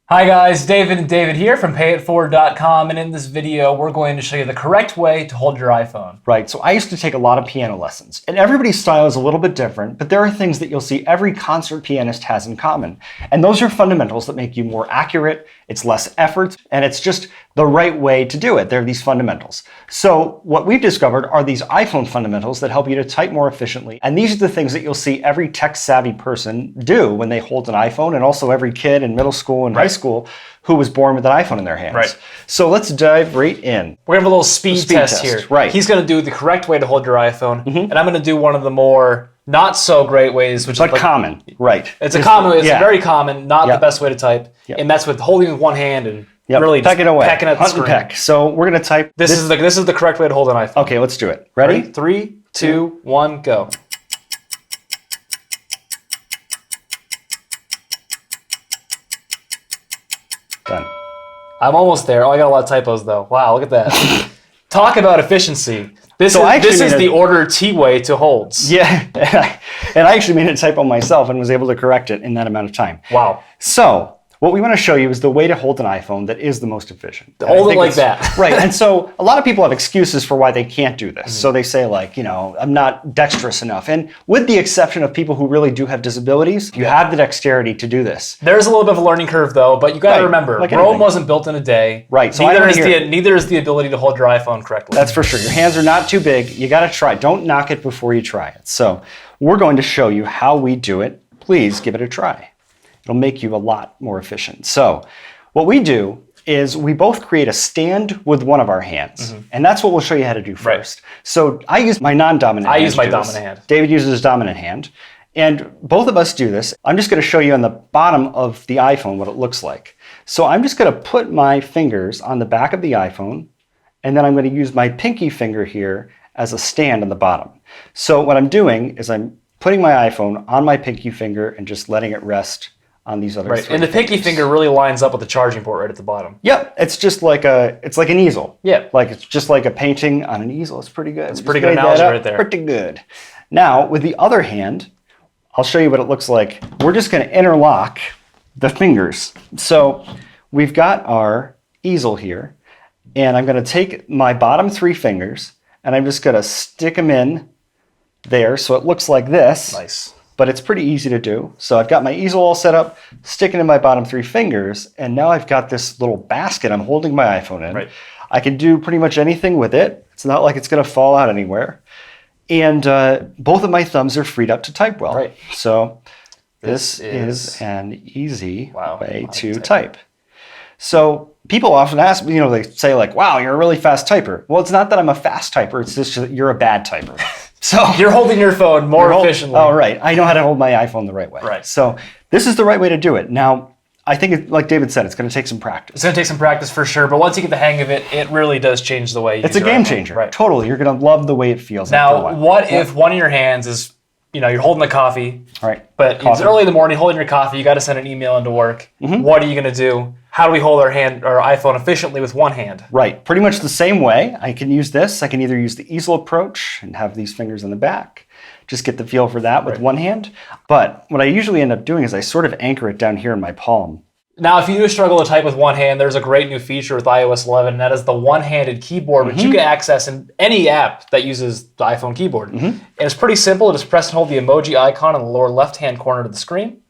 Hi guys, David here from Payette4.com, and in this video we're going to show you the correct way to hold your iPhone. Right, so I used to take a lot of piano lessons, and everybody's style is a little bit different, but there are things that you'll see every concert pianist has in common. And those are fundamentals that make you more accurate, it's less effort, and it's just the right way to do it. They're these fundamentals. So what we've discovered are these iPhone fundamentals that help you to type more efficiently. And these are the things that you'll see every tech-savvy person do when they hold an iPhone, and also every kid in middle school and high school who was born with an iPhone in their hands. Right. So let's dive right in. We're gonna have a little speed test here. Right. He's gonna do the correct way to hold your iPhone, and I'm gonna do one of the more not so great ways, which But is like, common, right. It's very common, not the best way to type. And that's with holding with one hand and really pecking away. Pecking at the screen. Peck. So we're gonna type. This is the correct way to hold an iPhone. Okay, let's do it. Ready? 3, 2, 1, go. Done. I'm almost there. Oh, I got a lot of typos though. Wow, look at that. Talk about efficiency. This is the order T way to holds. Yeah, and I actually made a typo myself and was able to correct it in that amount of time. Wow. So what we want to show you is the way to hold an iPhone that is the most efficient. Hold it like that. Right, and so a lot of people have excuses for why they can't do this. So they say like, I'm not dexterous enough. And with the exception of people who really do have disabilities, you have the dexterity to do this. There's a little bit of a learning curve though, but you got to remember, Rome wasn't built in a day. Right, so neither is the ability to hold your iPhone correctly. That's for sure. Your hands are not too big. You got to try. Don't knock it before you try it. So we're going to show you how we do it. Please give it a try. It'll make you a lot more efficient. So what we do is we both create a stand with one of our hands. And that's what we'll show you how to do first. Right. So I use my non-dominant hand. I use my dominant hand. David uses his dominant hand. And both of us do this. I'm just going to show you on the bottom of the iPhone what it looks like. So I'm just going to put my fingers on the back of the iPhone, and then I'm going to use my pinky finger here as a stand on the bottom. So what I'm doing is I'm putting my iPhone on my pinky finger and just letting it rest on these other three And the pinky finger really lines up with the charging port right at the bottom. Yep, it's just like it's like an easel. Yeah. Like it's just like a painting on an easel. It's pretty good. It's pretty good analogy right there. Pretty good. Now, with the other hand, I'll show you what it looks like. We're just going to interlock the fingers. So we've got our easel here, and I'm going to take my bottom three fingers, and I'm just going to stick them in there so it looks like this. Nice. But it's pretty easy to do. So I've got my easel all set up, sticking in my bottom three fingers, and now I've got this little basket I'm holding my iPhone in. Right. I can do pretty much anything with it. It's not like it's going to fall out anywhere. And both of my thumbs are freed up to type well. Right. So this is an easy way to type. type. So people often ask, they say like, wow, you're a really fast typer. Well, it's not that I'm a fast typer, it's just that you're a bad typer. So you're holding your phone more efficiently. Oh, right. I know how to hold my iPhone the right way. Right. So this is the right way to do it. Now, I think, like David said, it's going to take some practice. It's going to take some practice for sure, but once you get the hang of it, it really does change the way you use It's a game iPhone. changer. Right. Totally. You're going to love the way it feels. Now, what if one of your hands is, you're holding the coffee, but it's early in the morning, holding your coffee, you got to send an email into work. What are you going to do? How do we hold our iPhone efficiently with one hand? Right. Pretty much the same way. I can use this. I can either use the easel approach and have these fingers in the back. Just get the feel for that with one hand. But what I usually end up doing is I sort of anchor it down here in my palm. Now, if you do struggle to type with one hand, there's a great new feature with iOS 11, and that is the one-handed keyboard, which you can access in any app that uses the iPhone keyboard. And it's pretty simple. Just press and hold the emoji icon in the lower left-hand corner of the screen,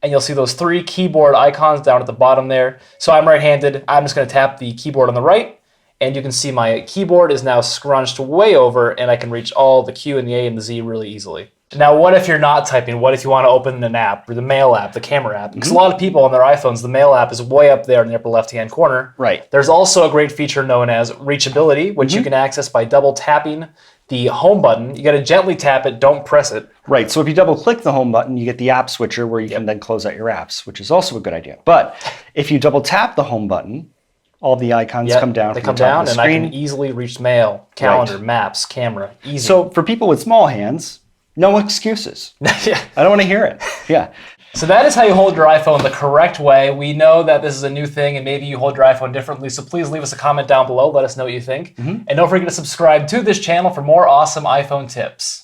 and you'll see those three keyboard icons down at the bottom there. So I'm right-handed. I'm just going to tap the keyboard on the right, and you can see my keyboard is now scrunched way over, and I can reach all the Q and the A and the Z really easily. Now, what if you're not typing? What if you want to open an app, or the Mail app, the camera app? Because a lot of people on their iPhones, the Mail app is way up there in the upper left-hand corner. Right. There's also a great feature known as reachability, which you can access by double tapping the home button. You got to gently tap it, don't press it. Right, so if you double click the home button, you get the app switcher where you can then close out your apps, which is also a good idea. But if you double tap the home button, all the icons come down from the top of the screen. And I can easily reach Mail, Calendar, Maps, Camera, easy. So for people with small hands, no excuses. I don't want to hear it. Yeah. So that is how you hold your iPhone the correct way. We know that this is a new thing and maybe you hold your iPhone differently, so please leave us a comment down below. Let us know what you think. And don't forget to subscribe to this channel for more awesome iPhone tips.